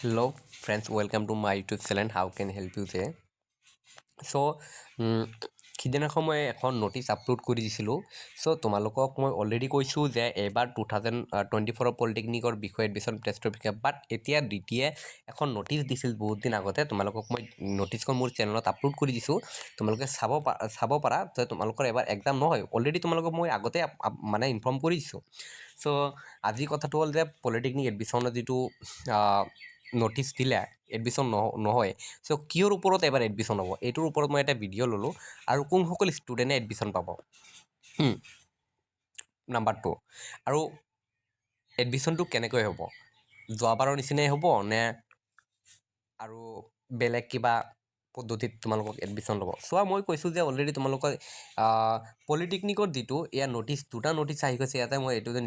Hello friends, welcome to my YouTube channel. How can I help you today? So সিদিনাখন মই এখন notice upload কৰি দিছিলোঁ। চ' তোমালোকক মই অলৰেডি কৈছোঁ যে এইবাৰ 2024 পলিটেকনিকৰ বিষয়ে এডমিশ্যন টেষ্টৰ বিষয়ে বাট এতিয়া দ্বিতীয় এখন নটিচ দিছিল বহুত দিন আগতে। তোমালোকক মই নটিচখন মোৰ চেনেলত আপলোড কৰি দিছোঁ, তোমালোকে চাব পাৰা যে তোমালোকৰ এবাৰ এক্সাম নহয়, অলৰেডি তোমালোকক মই আগতে মানে ইনফৰ্ম কৰি দিছোঁ। চ' আজি কথাটো হ'ল যে পলিটেকনিক এডমিশ্যনৰ যিটো নটিচ দিলে এডমিশ্যন নহয়, চ' কিয়ৰ ওপৰত এবাৰ এডমিশ্যন হ'ব এইটোৰ ওপৰত মই এটা ভিডিঅ' ল'লোঁ আৰু কোনসকল ষ্টুডেণ্টে এডমিশ্যন পাব। নাম্বাৰ 2, আৰু এডমিশ্যনটো কেনেকৈ হ'ব, যোৱাবাৰৰ নিচিনাই হ'ব নে আৰু বেলেগ কিবা পদ্ধতিত তোমালোকক এডমিশ্যন ল'ব। চোৱা, মই কৈছোঁ যে অলৰেডি তোমালোকৰ পলিটেকনিকৰ যিটো ইয়াৰ নটিচ দুটা নটিচ আহি গৈছে। ইয়াতে মই এইটো যে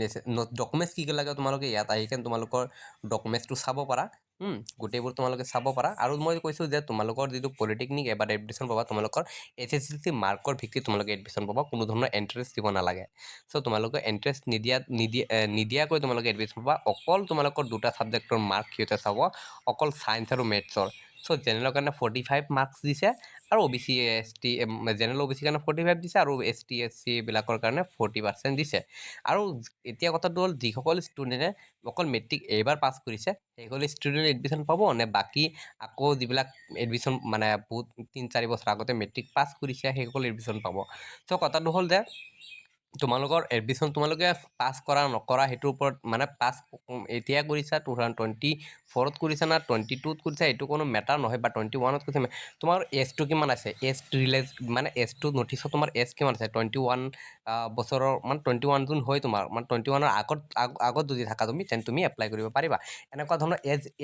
ডকুমেণ্টছ কি কি লাগে তোমালোকে ইয়াত আহি কেনে তোমালোকৰ ডকুমেণ্টছটো চাব পাৰা, গোটেইবোৰ তোমালোকে চাব পাৰা। আৰু মই কৈছোঁ যে তোমালোকৰ যিটো পলিটেকনিক এবাৰ এডমিশ্যন পাবা, তোমালোকৰ SSLC মাৰ্কৰ ভিত্তিত তোমালোকে এডমিশ্যন পাবা, কোনো ধৰণৰ এণ্ট্ৰেঞ্চ দিব নালাগে। চ' তোমালোকে এণ্ট্ৰেঞ্চ নিদিয়াকৈ তোমালোকে এডমিশ্যন পাবা। অকল তোমালোকৰ দুটা ছাবজেক্টৰ মাৰ্ক সিহঁতে চাব, অকল ছায়েন্স আৰু মেথছৰ। চ' জেনেৰেলৰ কাৰণে 45 মাৰ্কছ দিছে, আৰু OBC ST জেনেৰেল OBC কাৰণে 45 দিছে, আৰু ST SC বিলাকৰ কাৰণে 40% দিছে। আৰু এতিয়া কথাটো হ'ল, যিসকল ষ্টুডেণ্টে অকল মেট্ৰিক এইবাৰ পাছ কৰিছে সেইসকল ষ্টুডেণ্টে এডমিশ্যন পাব নে বাকী আকৌ যিবিলাক এডমিশ্যন মানে বহুত 3-4 বছৰ আগতে মেট্ৰিক পাছ কৰিছে সেইসকল এডমিশ্যন পাব। চ' কথাটো হ'ল যে তোমালোকৰ এডমিশ্যন তোমালোকে পাছ কৰা নকৰা সেইটোৰ ওপৰত, মানে পাছ এতিয়া কৰিছা 2024ত কৰিছা না 22ত কৰিছা এইটো কোনো মেটাৰ নহয়, বা 21ত কৰিছা। তোমাৰ এজটো কিমান আছে, এজ মানে এজটো নটিছত তোমাৰ এজ কিমান আছে, 21 বছৰৰ, মানে 21 যোন হয় তোমাৰ, মানে 21ৰ আগত যদি থাকা তুমি, তেন তুমি এপ্লাই কৰিব পাৰিবা। এনেকুৱা ধৰণৰ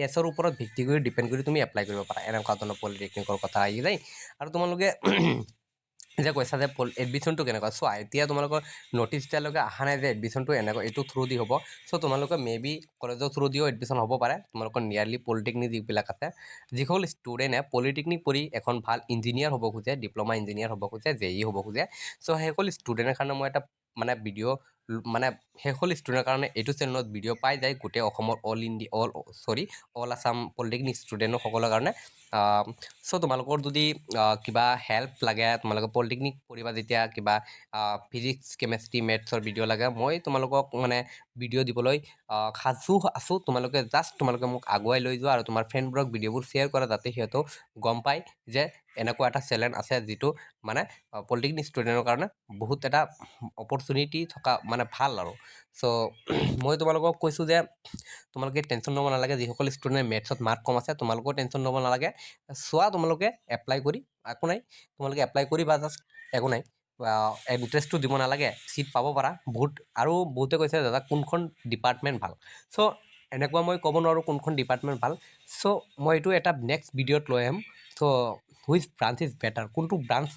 এজৰ ওপৰত ভিত্তি কৰি ডিপেণ্ড কৰি তুমি এপ্লাই কৰিব পাৰা। এনেকুৱা ধৰণৰ পলিটেকনিকৰ কথা আহি যায়। আৰু তোমালোকে যে কৈছা যে এডমিশ্যনটো কেনেকুৱা, চোৱা এতিয়া তোমালোকৰ নটিচ এতিয়ালৈকে অহা নাই যে এডমিশ্যনটো এনেকুৱা এইটো থ্ৰু দি হ'ব। চ' তোমালোকে মেবি কলেজৰ থ্ৰু দিও এডমিশ্যন হ'ব পাৰে। তোমালোকৰ নিয়াৰলি পলিটেকনিক যিবিলাক আছে, যিসকল ষ্টুডেণ্টে পলিটেকনিক পঢ়ি এখন ভাল ইঞ্জিনিয়াৰ হ'ব খোজে, ডিপ্ল'মা ইঞ্জিনিয়াৰ হ'ব খোজে, JE হ'ব খোজে, চ' সেইসকল ষ্টুডেণ্টৰ কাৰণে মই এটা মানে ভিডিঅ' মানে সেইসকল ষ্টুডেণ্টৰ কাৰণে এইটো চেনেলত ভিডিঅ' পাই যায় গোটেই অসমৰ অল আছাম পলিটেকনিক ষ্টুডেণ্টসকলৰ কাৰণে। চ' তোমালোকৰ যদি কিবা হেল্প লাগে, তোমালোকে পলিটেকনিক পঢ়িবা যেতিয়া, কিবা ফিজিক্স কেমেষ্ট্ৰি মেথছৰ ভিডিঅ' লাগে, মই তোমালোকক মানে ভিডিঅ' দিবলৈ সাজু আছোঁ। তোমালোকে মোক আগুৱাই লৈ যোৱা আৰু তোমাৰ ফ্ৰেণ্ডবোৰক ভিডিঅ'বোৰ শ্বেয়াৰ কৰা, যাতে সিহঁতেও গম পায় যে এনেকুৱা এটা চেনেল আছে যিটো মানে পলিটেকনিক ষ্টুডেণ্টৰ কাৰণে বহুত এটা অপৰচুনিটি থকা, মানে ভাল আৰু। চ' মই তোমালোকক কৈছোঁ যে তোমালোকে টেনশ্যন ল'ব নালাগে। যিসকল ষ্টুডেণ্টে মেথছত মাৰ্ক কম আছে, তোমালোকেও টেনশ্যন ল'ব নালাগে। চোৱা, তোমালোকে এপ্লাই কৰি একো নাই, তোমালোকে এপ্লাই কৰিবা, জাষ্ট একো নাই, ইণ্টাৰেষ্টটো দিব নালাগে, চিট পাব পাৰা বহুত। আৰু বহুতে কৈছে দাদা কোনখন ডিপাৰ্টমেণ্ট ভাল, চ' এনেকুৱা মই ক'ব নোৱাৰোঁ কোনখন ডিপাৰ্টমেণ্ট ভাল। চ' মই এইটো এটা নেক্সট ভিডিঅ'ত লৈ আহিম। চ' হুইচ ব্ৰাঞ্চ ইজ বেটাৰ, কোনটো ব্ৰাঞ্চ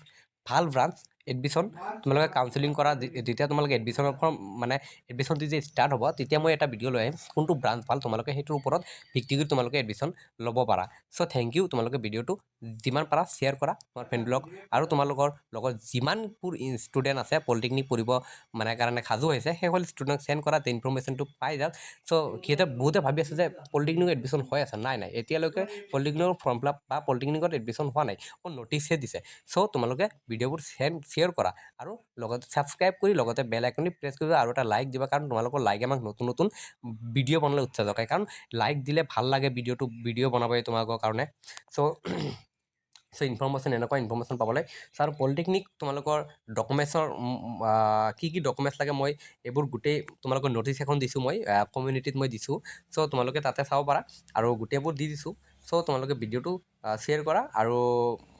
ভাল ব্ৰাঞ্চ এডমিশ্যন তোমালোকে কাউন্সিলিং কৰা, যেতিয়া তোমালোকে এডমিশ্যনৰ ফৰ্ম মানে এডমিশ্যন যেতিয়া ষ্টাৰ্ট হ'ব, তেতিয়া মই এটা ভিডিঅ' লৈ আহিম কোনটো ব্ৰাঞ্চ ভাল, তোমালোকে সেইটোৰ ওপৰত ভিত্তি কৰি তোমালোকে এডমিশ্যন ল'ব পাৰা। চ' থেংক ইউ। তোমালোকে ভিডিঅ'টো যিমান পাৰা শ্বেয়াৰ কৰা তোমাৰ ফ্ৰেণ্ডবিলাক, আৰু তোমালোকৰ লগত যিমানবোৰ ষ্টুডেণ্ট আছে পলিটেকনিক পঢ়িব মানে কাৰণে সাজু হৈছে, সেইসকল ষ্টুডেণ্টক চেণ্ড কৰা, ইনফৰ্মেশ্যনটো পাই যাওক। চ' সিহঁতে বহুতে ভাবি আছে যে পলিটেকনিকত এডমিশ্যন হৈ আছে, নাই এতিয়ালৈকে পলিটেকনিকৰ ফৰ্ম ফিল আপ বা পলিটেকনিকত এডমিশ্যন হোৱা নাই, অকল নটিচহে দিছে। চ' তোমালোকে ভিডিঅ'বোৰ শ্বেয়াৰ কৰা, আৰু লগতে ছাবস্ক্ৰাইব কৰি লগতে বেল আইকনটো প্ৰেছ কৰিবা, আৰু এটা লাইক দিবা, কাৰণ তোমালোকৰ লাইকে আমাক নতুন নতুন ভিডিঅ' বনাবলৈ উৎসাহ যোগায়। কাৰণ লাইক দিলে ভাল লাগে ভিডিঅ' বনাবলৈ তোমালোকৰ কাৰণে। চ' ইনফৰ্মেশ্যন এনেকুৱা ইনফৰ্মেশ্যন পাবলৈ। চ' আৰু পলিটেকনিক তোমালোকৰ ডকুমেণ্টছৰ কি কি ডকুমেণ্টছ লাগে, মই এইবোৰ গোটেই তোমালোকৰ নটিচ এখন দিছোঁ, মই কমিউনিটিত মই দিছোঁ। চ' তোমালোকে তাতে চাব পাৰা, আৰু গোটেইবোৰ দি দিছোঁ। চ' তোমালোকে ভিডিঅ'টো শ্বেয়াৰ কৰা, আৰু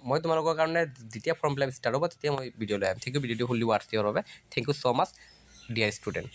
মই তোমালোকৰ কাৰণে যেতিয়া ফৰ্ম ফিল আপ ষ্টাৰ্ট হ'ব তেতিয়া মই ভিডিঅ' লৈ আহিম। ঠিক আছে, ভিডিঅ'টো ফুলি ৱাটছ ইয়ৰ বাবে। Thank you so' much dear student.